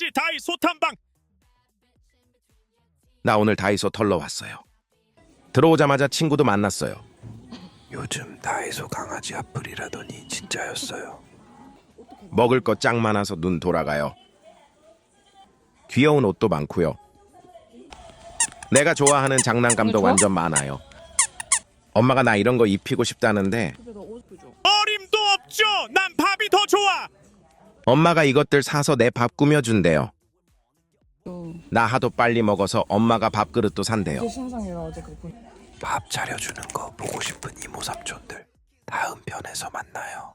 역시 다이소 탐방. 나 오늘 다이소 털러 왔어요. 들어오자마자 친구도 만났어요. 요즘 다이소 강아지 악플이라더니 진짜였어요. 먹을 거 짱 많아서 눈 돌아가요. 귀여운 옷도 많고요. 내가 좋아하는 장난감도 좋아? 완전 많아요. 엄마가 나 이런 거 입히고 싶다는데 어림도 없죠. 난 밥이 더 좋아. 엄마가 이것들 사서 내 밥 꾸며준대요. 나 하도 빨리 먹어서 엄마가 밥그릇도 산대요. 제 신상이라 어제 그거 보니. 밥 차려주는 거 보고 싶은 이모 삼촌들 다음 편에서 만나요.